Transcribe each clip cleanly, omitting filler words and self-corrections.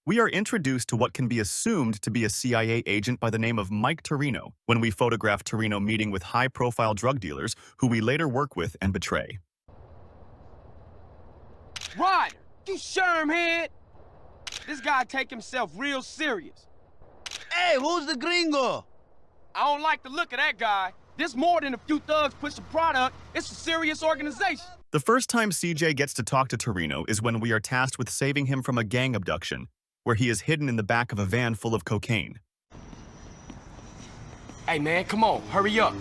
We are introduced to what can be assumed to be a CIA agent by the name of Mike Torino when we photograph Torino meeting with high-profile drug dealers who we later work with and betray. Ryder, you shermhead! This guy take himself real serious. Hey, who's the gringo? I don't like the look of that guy. This more than a few thugs pushing product. It's a serious organization. The first time CJ gets to talk to Torino is when we are tasked with saving him from a gang abduction, where he is hidden in the back of a van full of cocaine. Hey man, come on, hurry up.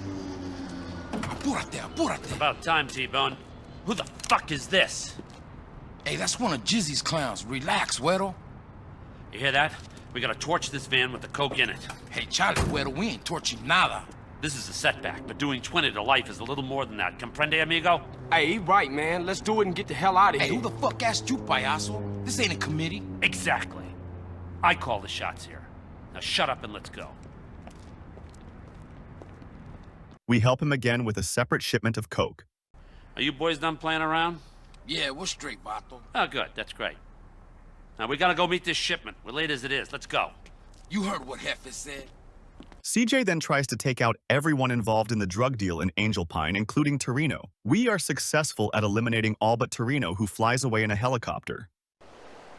Apúrate. About time, T-Bone. Who the fuck is this? Hey, that's one of Jizzy's clowns. Relax, Güero. You hear that? We gotta torch this van with the coke in it. Hey, Charlie, Güero, we ain't torching nada. This is a setback, but doing 20 to life is a little more than that. Comprende, amigo? Hey, he right, man. Let's do it and get the hell out of Hey, here. who the fuck asked you, payaso? This ain't a committee. Exactly. I call the shots here. Now shut up and let's go. We help him again with a separate shipment of coke. Are you boys done playing around? Yeah, we're straight, Vato. Oh, good. That's great. Now we gotta go meet this shipment. We're late as it is. Let's go. You heard what Jefe said. CJ then tries to take out everyone involved in the drug deal in Angel Pine, including Torino. We are successful at eliminating all but Torino, who flies away in a helicopter.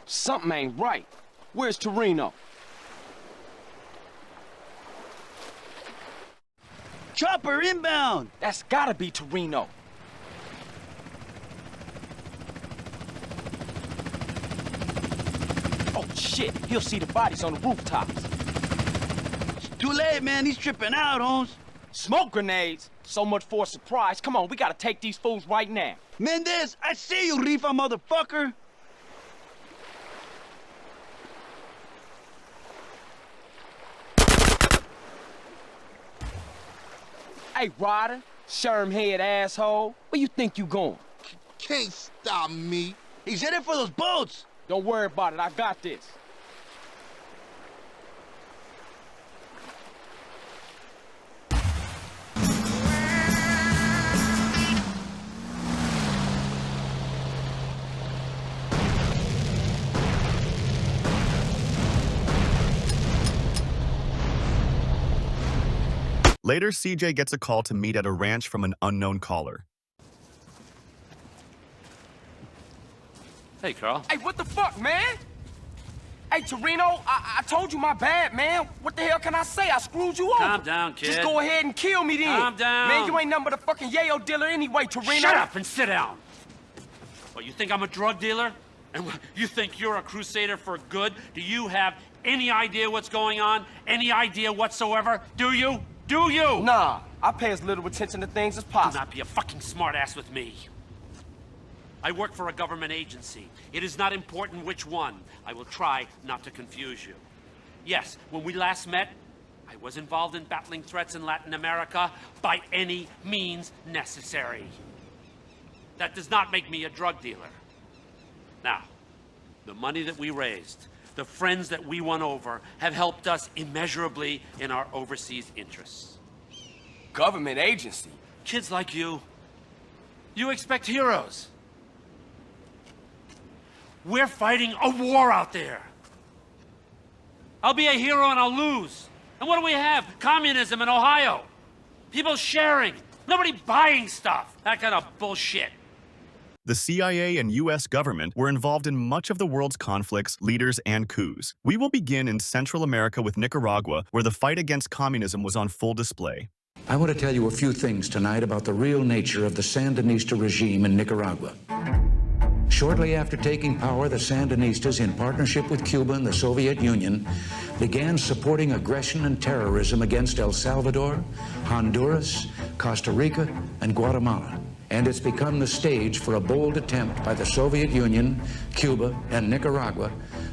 Something ain't right. Where's Torino? Chopper inbound! That's gotta be Torino. Oh shit, he'll see the bodies on the rooftops. It's too late, man. He's tripping out, Holmes. Smoke grenades? So much for a surprise. Come on, we gotta take these fools right now. Mendez, I see you, Rifa, motherfucker. Hey, Ryder, shermhead asshole, where you think you going? Can't stop me. He's headed for those boats. Don't worry about it, I got this. Later, CJ gets a call to meet at a ranch from an unknown caller. Hey, Carl. Hey, what the fuck, man? Hey, Torino, I told you my bad, man. What the hell can I say? I screwed you over. Calm down, kid. Just go ahead and kill me then. Calm down. Man, you ain't nothing but a fucking yayo dealer anyway, Torino. Shut up and sit down. What, you think I'm a drug dealer? And you think you're a crusader for good? Do you have any idea what's going on? Any idea whatsoever? Do you? Do you? Nah, I pay as little attention to things as Do possible. not be a fucking smartass with me. I work for a government agency. It is not important which one. I will try not to confuse you. Yes, when we last met, I was involved in battling threats in Latin America by any means necessary. That does not make me a drug dealer. Now, the money that we raised, the friends that we won over, have helped us immeasurably in our overseas interests. Government agency? Kids like you expect heroes. We're fighting a war out there. I'll be a hero and I'll lose. And what do we have? Communism in Ohio. People sharing. Nobody buying stuff. That kind of bullshit. The CIA and US government were involved in much of the world's conflicts, leaders, and coups. We will begin in Central America with Nicaragua, where the fight against communism was on full display. I want to tell you a few things tonight about the real nature of the Sandinista regime in Nicaragua. Shortly after taking power, the Sandinistas, in partnership with Cuba and the Soviet Union, began supporting aggression and terrorism against El Salvador, Honduras, Costa Rica, and Guatemala. And it's become the stage for a bold attempt by the Soviet Union, Cuba, and Nicaragua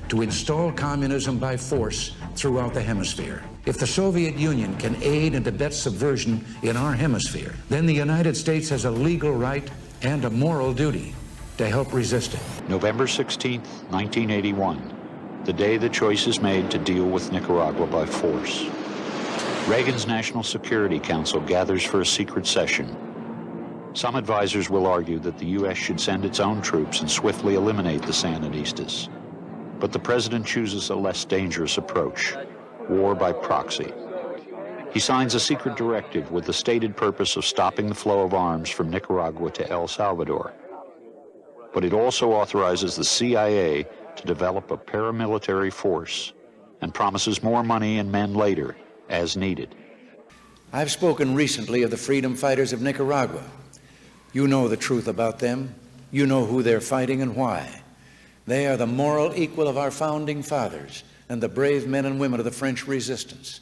to install communism by force throughout the hemisphere. If the Soviet Union can aid and abet subversion in our hemisphere, then the United States has a legal right and a moral duty to help resist it. November 16th, 1981, the day the choice is made to deal with Nicaragua by force. Reagan's National Security Council gathers for a secret session. Some advisors will argue that the U.S. should send its own troops and swiftly eliminate the Sandinistas. But the president chooses a less dangerous approach, war by proxy. He signs a secret directive with the stated purpose of stopping the flow of arms from Nicaragua to El Salvador. But it also authorizes the CIA to develop a paramilitary force and promises more money and men later, as needed. I've spoken recently of the freedom fighters of Nicaragua. You know the truth about them. You know who they're fighting and why. They are the moral equal of our founding fathers and the brave men and women of the French resistance.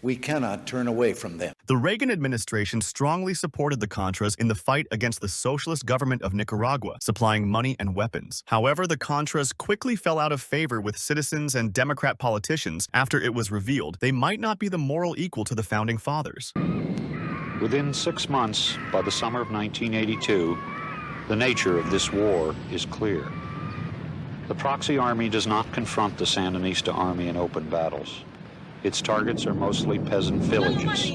We cannot turn away from them. The Reagan administration strongly supported the Contras in the fight against the socialist government of Nicaragua, supplying money and weapons. However, the Contras quickly fell out of favor with citizens and Democrat politicians after it was revealed they might not be the moral equal to the founding fathers. Within 6 months, by the summer of 1982, the nature of this war is clear. The proxy army does not confront the Sandinista army in open battles. Its targets are mostly peasant villages.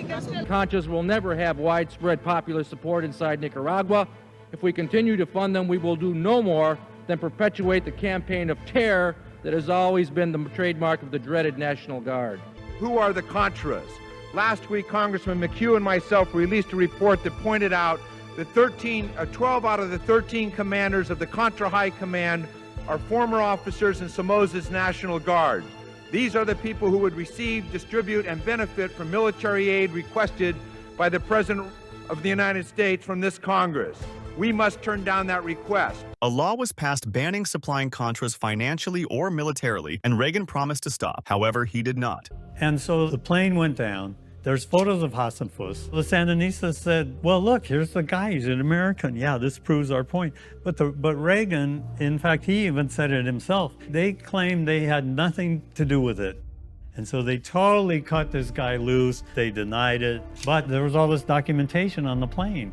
Contras will never have widespread popular support inside Nicaragua. If we continue to fund them, we will do no more than perpetuate the campaign of terror that has always been the trademark of the dreaded National Guard. Who are the Contras? Last week, Congressman McHugh and myself released a report that pointed out that 12 out of the 13 commanders of the Contra High Command are former officers in Somoza's National Guard. These are the people who would receive, distribute, and benefit from military aid requested by the President of the United States from this Congress. We must turn down that request. A law was passed banning supplying Contras financially or militarily, and Reagan promised to stop. However, he did not. And so the plane went down. There's photos of Hassan Fuss. The Sandinistas said, well, look, here's the guy, he's an American. Yeah, this proves our point. But Reagan, in fact, he even said it himself. They claimed they had nothing to do with it. And so they totally cut this guy loose. They denied it. But there was all this documentation on the plane.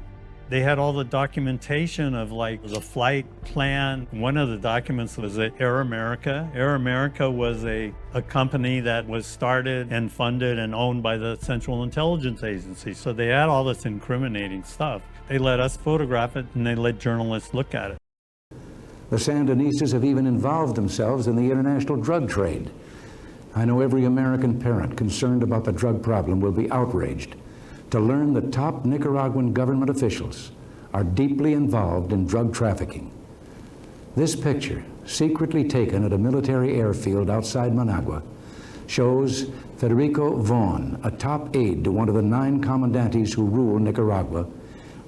They had all the documentation of like the flight plan. One of the documents was at Air America. Air America was a company that was started and funded and owned by the Central Intelligence Agency. So they had all this incriminating stuff. They let us photograph it and they let journalists look at it. The Sandinistas have even involved themselves in the international drug trade. I know every American parent concerned about the drug problem will be outraged to learn that top Nicaraguan government officials are deeply involved in drug trafficking. This picture, secretly taken at a military airfield outside Managua, shows Federico Vaughan, a top aide to one of the 9 commandantes who rule Nicaragua,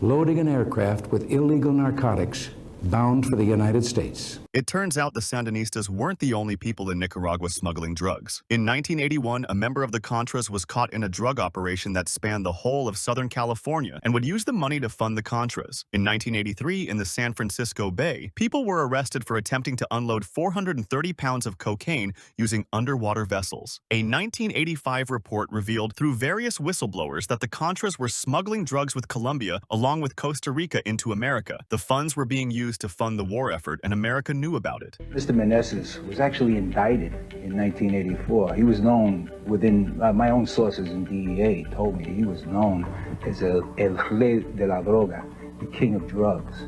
loading an aircraft with illegal narcotics bound for the United States. It turns out the Sandinistas weren't the only people in Nicaragua smuggling drugs. In 1981, a member of the Contras was caught in a drug operation that spanned the whole of Southern California and would use the money to fund the Contras. In 1983, in the San Francisco Bay, people were arrested for attempting to unload 430 pounds of cocaine using underwater vessels. A 1985 report revealed through various whistleblowers that the Contras were smuggling drugs with Colombia along with Costa Rica into America. The funds were being used to fund the war effort, and America knew about it. Mr. Meneses was actually indicted in 1984. He was known within, my own sources in DEA told me he was known as El Rey de la Droga, the king of drugs.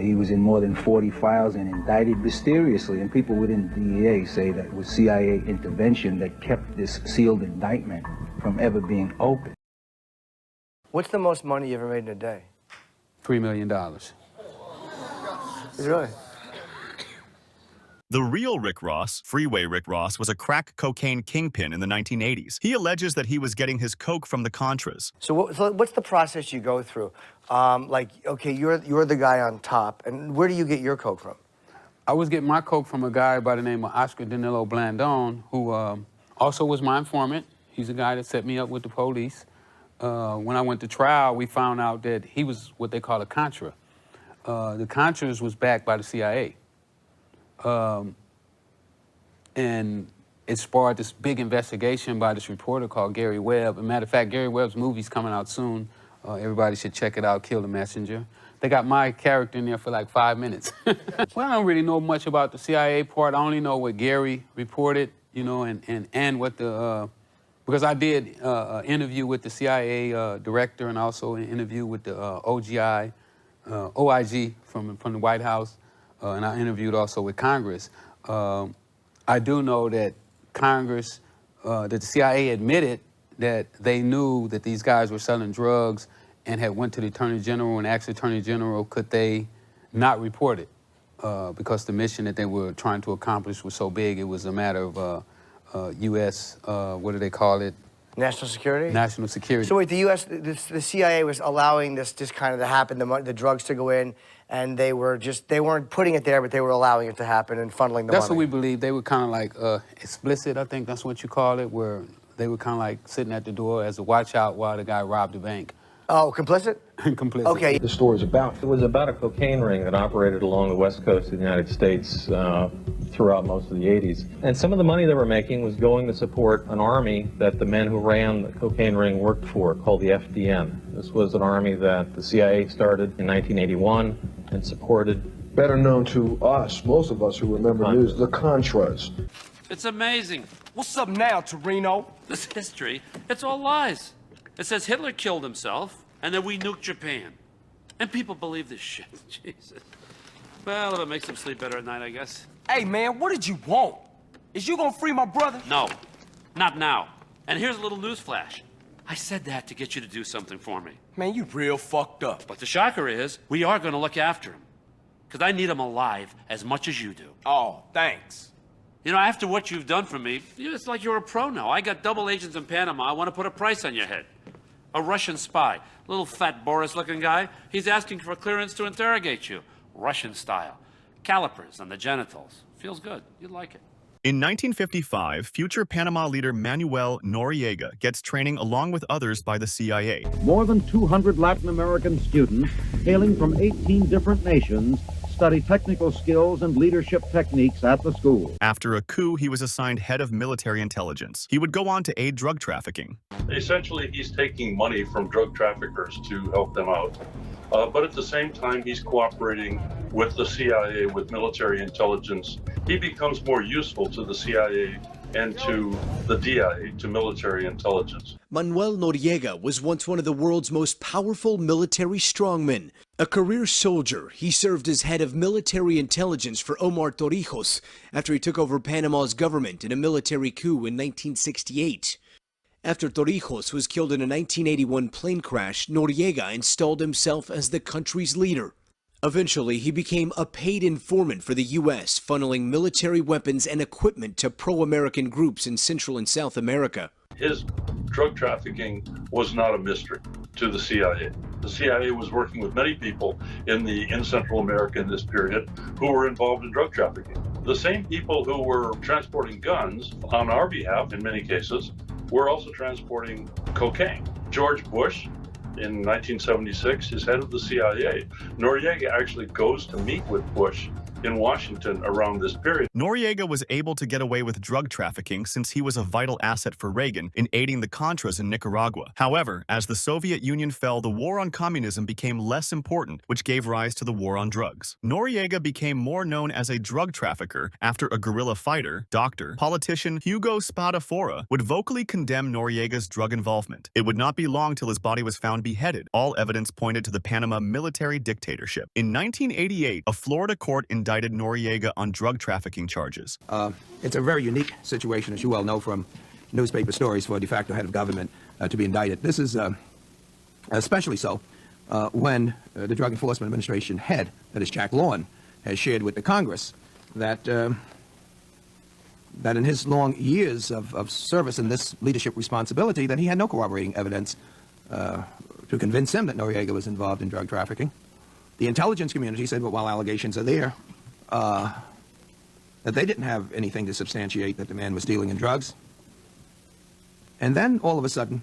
He was in more than 40 files and indicted mysteriously, and people within DEA say that it was CIA intervention that kept this sealed indictment from ever being opened. What's the most money you ever made in a day? $3 million. Really? The real Rick Ross, Freeway Rick Ross, was a crack cocaine kingpin in the 1980s. He alleges that he was getting his coke from the Contras. So what's the process you go through? Like, okay, you're the guy on top, and where do you get your coke from? I was getting my coke from a guy by the name of Oscar Danilo Blandon, who also was my informant. He's a guy that set me up with the police. When I went to trial, we found out that he was what they call a Contra. The Contras was backed by the CIA. And it sparked this big investigation by this reporter called Gary Webb. As a matter of fact, Gary Webb's movie's coming out soon. Everybody should check it out, Kill the Messenger. They got my character in there for like 5 minutes. Well, I don't really know much about the CIA part. I only know what Gary reported, you know, and what the, because I did an interview with the CIA director and also an interview with the OIG from the White House. And I interviewed also with Congress. I do know that Congress, that the CIA admitted that they knew that these guys were selling drugs and had went to the Attorney General and asked the Attorney General could they not report it because the mission that they were trying to accomplish was so big. It was a matter of U.S., what do they call it? National security? National security. So wait, the U.S., the CIA was allowing this just kind of to happen, the drugs to go in, and they weren't putting it there, but they were allowing it to happen and funneling the money. That's what we believe. They were kind of like explicit, I think that's what you call it, where they were kind of like sitting at the door as a watch out while the guy robbed the bank. Oh, complicit? Complicit. Okay. The story's about. It was about a cocaine ring that operated along the west coast of the United States throughout most of the 80s. And some of the money they were making was going to support an army that the men who ran the cocaine ring worked for, called the FDN. This was an army that the CIA started in 1981 and supported. Better known to us, most of us who remember news, the Contras. It's amazing. What's up now, Torino? This history, it's all lies. It says Hitler killed himself and that we nuked Japan. And people believe this shit. Jesus. Well, if it makes them sleep better at night, I guess. Hey, man, what did you want? Is you gonna free my brother? No, not now. And here's a little news flash. I said that to get you to do something for me. Man, you real fucked up. But the shocker is, we are gonna look after him. Because I need him alive as much as you do. Oh, thanks. You know, after what you've done for me, it's like you're a pro now. I got double agents in Panama. I want to put a price on your head. A Russian spy, little fat Boris-looking guy. He's asking for clearance to interrogate you. Russian style. Calipers on the genitals. Feels good. You'd like it. In 1955, future Panama leader Manuel Noriega gets training along with others by the CIA. More than 200 Latin American students, hailing from 18 different nations, study technical skills and leadership techniques at the school. After a coup, he was assigned head of military intelligence. He would go on to aid drug trafficking. Essentially, he's taking money from drug traffickers to help them out. But at the same time, he's cooperating with the CIA, with military intelligence. He becomes more useful to the CIA and to the DIA, to military intelligence. Manuel Noriega was once one of the world's most powerful military strongmen. A career soldier, he served as head of military intelligence for Omar Torrijos after he took over Panama's government in a military coup in 1968. After Torrijos was killed in a 1981 plane crash, Noriega installed himself as the country's leader. Eventually, he became a paid informant for the U.S., funneling military weapons and equipment to pro-American groups in Central and South America. His drug trafficking was not a mystery to the CIA. The CIA was working with many people in Central America in this period who were involved in drug trafficking. The same people who were transporting guns on our behalf, in many cases, were also transporting cocaine. George Bush, in 1976, is head of the CIA. Noriega actually goes to meet with Bush in Washington around this period. Noriega was able to get away with drug trafficking since he was a vital asset for Reagan in aiding the Contras in Nicaragua. However, as the Soviet Union fell, the war on communism became less important, which gave rise to the war on drugs. Noriega became more known as a drug trafficker after a guerrilla fighter, doctor, politician Hugo Spadafora would vocally condemn Noriega's drug involvement. It would not be long till his body was found beheaded. All evidence pointed to the Panama military dictatorship. In 1988, a Florida court indicted Noriega on drug trafficking charges. It's a very unique situation, as you well know from newspaper stories, for a de facto head of government to be indicted. This is especially so when the Drug Enforcement Administration head, that is Jack Lawn, has shared with the Congress that in his long years of service in this leadership responsibility, that he had no corroborating evidence to convince him that Noriega was involved in drug trafficking. The intelligence community said, well, while allegations are there, that they didn't have anything to substantiate that the man was dealing in drugs. And then, all of a sudden,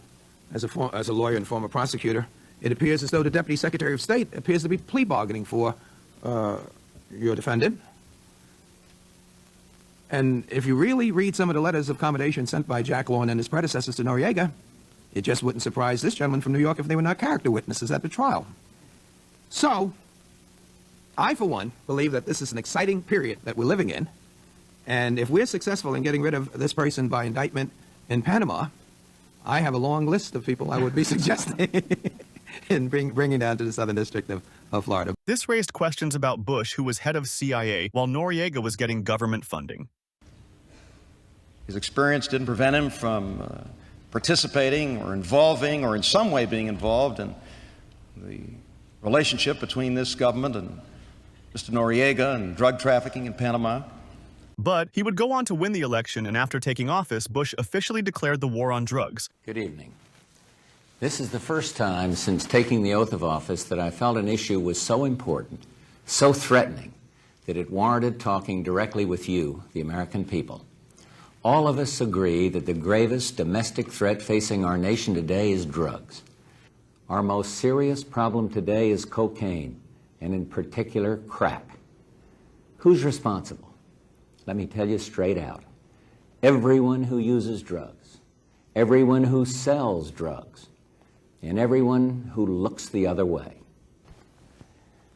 as a lawyer and former prosecutor, it appears as though the Deputy Secretary of State appears to be plea bargaining for your defendant. And if you really read some of the letters of accommodation sent by Jack Lawn and his predecessors to Noriega, it just wouldn't surprise this gentleman from New York if they were not character witnesses at the trial. So, I, for one, believe that this is an exciting period that we're living in. And if we're successful in getting rid of this person by indictment in Panama, I have a long list of people I would be suggesting in bringing down to the Southern District of Florida. This raised questions about Bush, who was head of CIA, while Noriega was getting government funding. His experience didn't prevent him from participating or involving or in some way being involved in the relationship between this government and Mr. Noriega and drug trafficking in Panama. But he would go on to win the election, and after taking office, Bush officially declared the war on drugs. Good evening. This is the first time since taking the oath of office that I felt an issue was so important, so threatening, that it warranted talking directly with you, the American people. All of us agree that the gravest domestic threat facing our nation today is drugs. Our most serious problem today is cocaine, and in particular, crack. Who's responsible? Let me tell you straight out. Everyone who uses drugs, everyone who sells drugs, and everyone who looks the other way.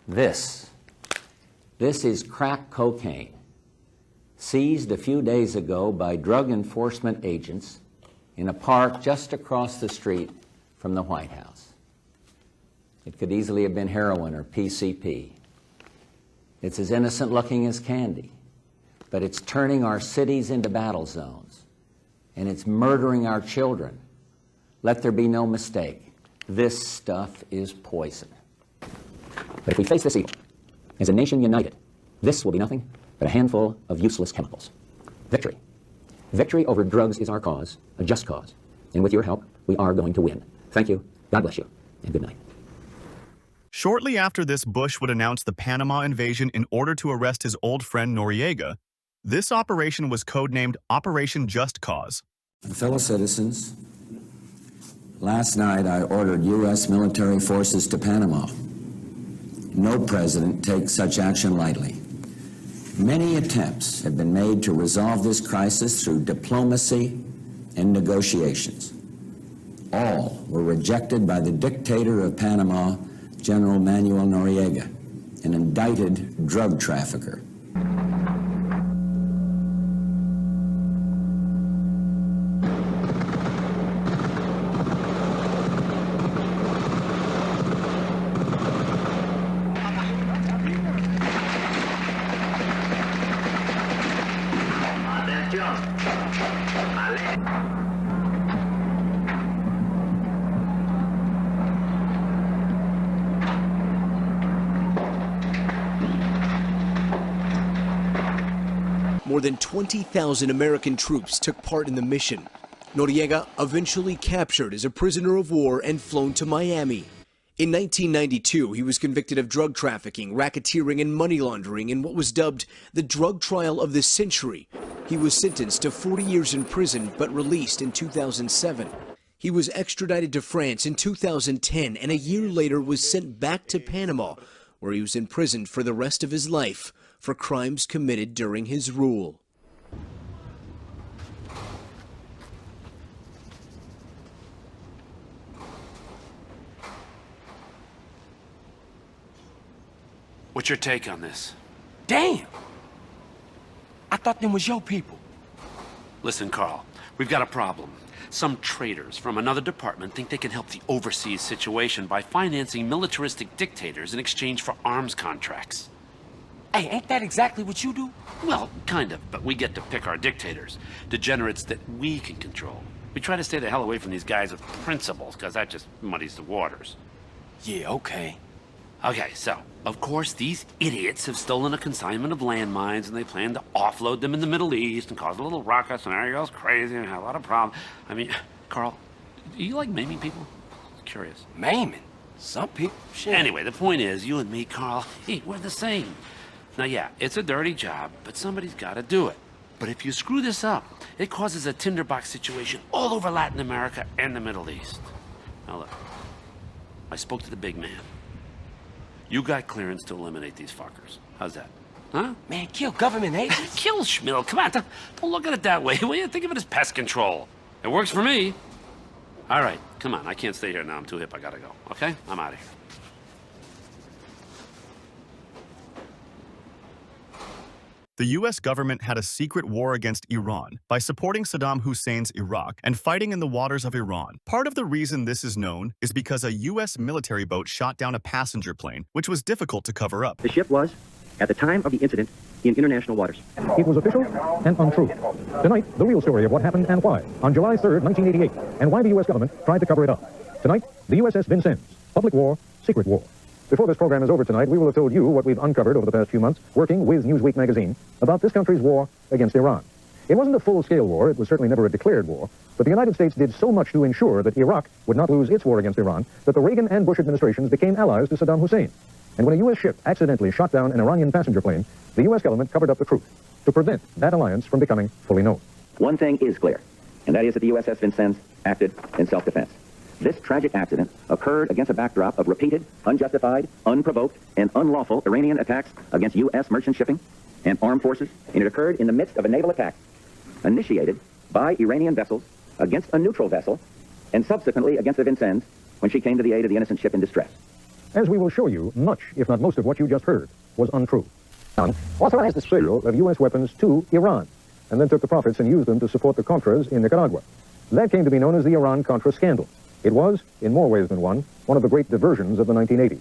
This is crack cocaine, seized a few days ago by drug enforcement agents in a park just across the street from the White House. It could easily have been heroin or PCP. It's as innocent looking as candy, but it's turning our cities into battle zones, and it's murdering our children. Let there be no mistake. This stuff is poison. But if we face this evil, as a nation united, this will be nothing but a handful of useless chemicals. Victory. Victory over drugs is our cause, a just cause. And with your help, we are going to win. Thank you, God bless you, and good night. Shortly after this, Bush would announce the Panama invasion in order to arrest his old friend Noriega. This operation was codenamed Operation Just Cause. Fellow citizens, last night I ordered U.S. military forces to Panama. No president takes such action lightly. Many attempts have been made to resolve this crisis through diplomacy and negotiations. All were rejected by the dictator of Panama, General Manuel Noriega, an indicted drug trafficker. More than 20,000 American troops took part in the mission. Noriega eventually captured as a prisoner of war and flown to Miami. In 1992, he was convicted of drug trafficking, racketeering, and money laundering in what was dubbed the drug trial of the century. He was sentenced to 40 years in prison, but released in 2007. He was extradited to France in 2010, and a year later was sent back to Panama, where he was imprisoned for the rest of his life for crimes committed during his rule. What's your take on this? Damn! I thought them was your people. Listen, Carl, we've got a problem. Some traitors from another department think they can help the overseas situation by financing militaristic dictators in exchange for arms contracts. Hey, ain't that exactly what you do? Well, kind of, but we get to pick our dictators, degenerates that we can control. We try to stay the hell away from these guys with principles, because that just muddies the waters. Yeah, okay. Okay, so, of course, these idiots have stolen a consignment of landmines, and they plan to offload them in the Middle East and cause a little ruckus, and everybody goes crazy and have a lot of problems. I mean, Carl, do you like maiming people? Curious. Maiming? Some people, shit. Anyway, the point is, you and me, Carl, hey, we're the same. Now, yeah, it's a dirty job, but somebody's got to do it. But if you screw this up, it causes a tinderbox situation all over Latin America and the Middle East. Now, look, I spoke to the big man. You got clearance to eliminate these fuckers. How's that? Huh? Man, kill government agents? Kill Schmill. Come on, don't look at it that way. Will you? Think of it as pest control. It works for me. All right, come on. I can't stay here now. I'm too hip. I gotta go. Okay? I'm out of here. The U.S. government had a secret war against Iran by supporting Saddam Hussein's Iraq and fighting in the waters of Iran. Part of the reason this is known is because a U.S. military boat shot down a passenger plane, which was difficult to cover up. The ship was at the time of the incident in international waters. It was official and untrue. Tonight, the real story of what happened and why on July 3rd, 1988, and why the U.S. government tried to cover it up. Tonight, the USS Vincennes, public war, secret war. Before this program is over tonight, we will have told you what we've uncovered over the past few months, working with Newsweek magazine, about this country's war against Iran. It wasn't a full-scale war, it was certainly never a declared war, but the United States did so much to ensure that Iraq would not lose its war against Iran that the Reagan and Bush administrations became allies to Saddam Hussein. And when a U.S. ship accidentally shot down an Iranian passenger plane, the U.S. government covered up the truth to prevent that alliance from becoming fully known. One thing is clear, and that is that the USS Vincennes acted in self-defense. This tragic accident occurred against a backdrop of repeated, unjustified, unprovoked, and unlawful Iranian attacks against U.S. merchant shipping and armed forces, and it occurred in the midst of a naval attack initiated by Iranian vessels against a neutral vessel, and subsequently against the Vincennes when she came to the aid of the innocent ship in distress. As we will show you, much, if not most of what you just heard, was untrue. Iran authorized the sale of U.S. weapons to Iran, and then took the profits and used them to support the Contras in Nicaragua. That came to be known as the Iran-Contra scandal. It was, in more ways than one of the great diversions of the 1980s.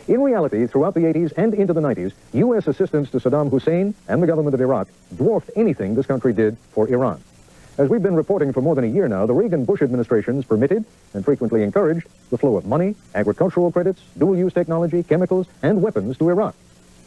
In reality, throughout the 80s and into the 90s, U.S. assistance to Saddam Hussein and the government of Iraq dwarfed anything this country did for Iran. As we've been reporting for more than a year now, the Reagan-Bush administrations permitted and frequently encouraged the flow of money, agricultural credits, dual-use technology, chemicals, and weapons to Iraq.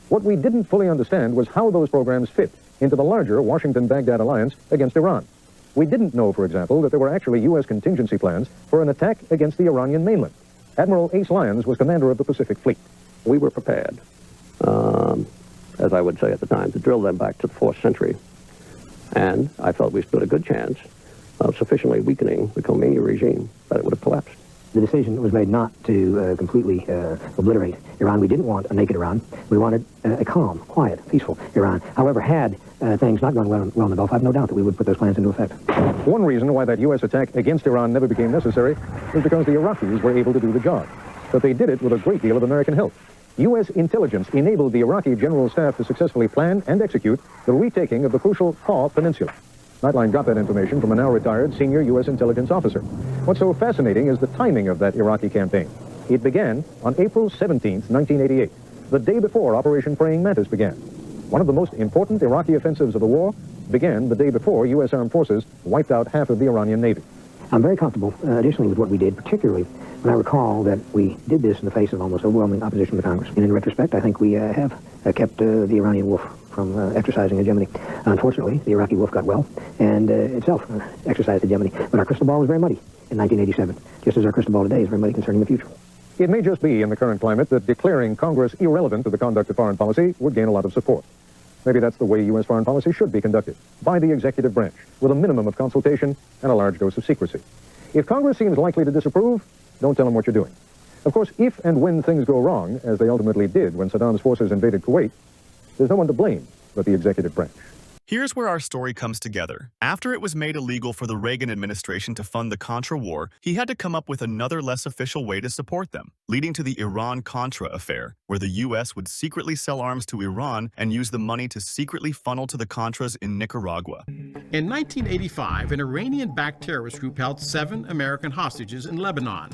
What we didn't fully understand was how those programs fit into the larger Washington-Baghdad alliance against Iran. We didn't know, for example, that there were actually U.S. contingency plans for an attack against the Iranian mainland. Admiral Ace Lyons was commander of the Pacific Fleet. We were prepared, as I would say at the time, to drill them back to the 4th century. And I felt we stood a good chance of sufficiently weakening the Khomeini regime that it would have collapsed. The decision was made not to completely obliterate Iran. We didn't want a naked Iran. We wanted a calm, quiet, peaceful Iran. However, had things not gone well in the Gulf, I have no doubt that we would put those plans into effect. One reason why that U.S. attack against Iran never became necessary was because the Iraqis were able to do the job. But they did it with a great deal of American help. U.S. intelligence enabled the Iraqi general staff to successfully plan and execute the retaking of the crucial Qaw Peninsula. Nightline got that information from a now retired senior U.S. intelligence officer. What's so fascinating is the timing of that Iraqi campaign. It began on April 17, 1988, the day before Operation Praying Mantis began. One of the most important Iraqi offensives of the war began the day before U.S. armed forces wiped out half of the Iranian Navy. I'm very comfortable, additionally, with what we did, particularly when I recall that we did this in the face of almost overwhelming opposition to Congress. And in retrospect, I think we have kept the Iranian wolf from exercising hegemony. Unfortunately, the Iraqi wolf got well and itself exercised hegemony. But our crystal ball was very muddy in 1987, just as our crystal ball today is very muddy concerning the future. It may just be in the current climate that declaring Congress irrelevant to the conduct of foreign policy would gain a lot of support. Maybe that's the way U.S. foreign policy should be conducted, by the executive branch, with a minimum of consultation and a large dose of secrecy. If Congress seems likely to disapprove, don't tell them what you're doing. Of course, if and when things go wrong, as they ultimately did when Saddam's forces invaded Kuwait, there's no one to blame but the executive branch. Here's where our story comes together. After it was made illegal for the Reagan administration to fund the Contra war, he had to come up with another less official way to support them, leading to the Iran-Contra affair, where the U.S. would secretly sell arms to Iran and use the money to secretly funnel to the Contras in Nicaragua. In 1985, an Iranian-backed terrorist group held 7 American hostages in Lebanon.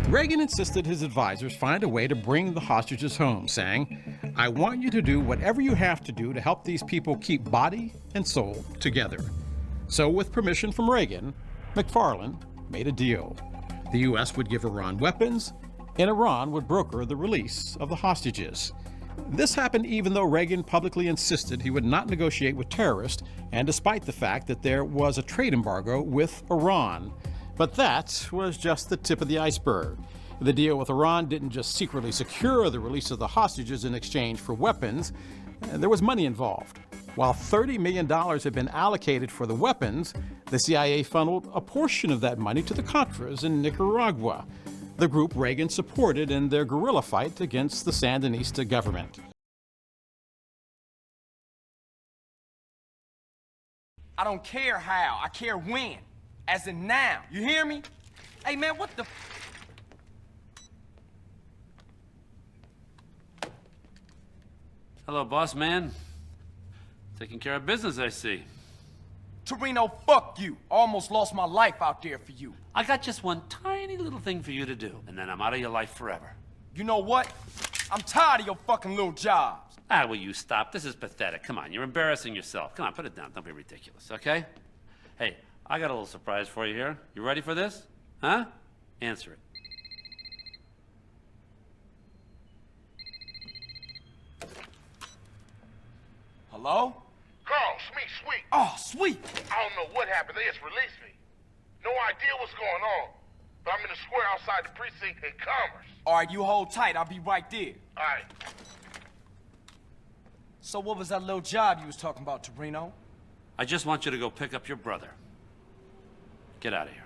Reagan insisted his advisors find a way to bring the hostages home, saying, "I want you to do whatever you have to do to help these people keep body and soul together." So with permission from Reagan, McFarlane made a deal. The U.S. would give Iran weapons, and Iran would broker the release of the hostages. This happened even though Reagan publicly insisted he would not negotiate with terrorists, and despite the fact that there was a trade embargo with Iran. But that was just the tip of the iceberg. The deal with Iran didn't just secretly secure the release of the hostages in exchange for weapons. There was money involved. While $30 million had been allocated for the weapons, the CIA funneled a portion of that money to the Contras in Nicaragua, the group Reagan supported in their guerrilla fight against the Sandinista government. I don't care how, I care when. As in now. You hear me? Hey, man, what the... Hello, boss man. Taking care of business, I see. Torino, fuck you. Almost lost my life out there for you. I got just one tiny little thing for you to do, and then I'm out of your life forever. You know what? I'm tired of your fucking little jobs. Ah, will you stop? This is pathetic. Come on, you're embarrassing yourself. Come on, put it down. Don't be ridiculous, okay? Hey, I got a little surprise for you here. You ready for this? Huh? Answer it. Hello? Carl, Sweet. Oh, Sweet. I don't know what happened. They just released me. No idea what's going on. But I'm in the square outside the precinct in Commerce. All right, you hold tight. I'll be right there. All right. So what was that little job you was talking about, Torino? I just want you to go pick up your brother. Get out of here.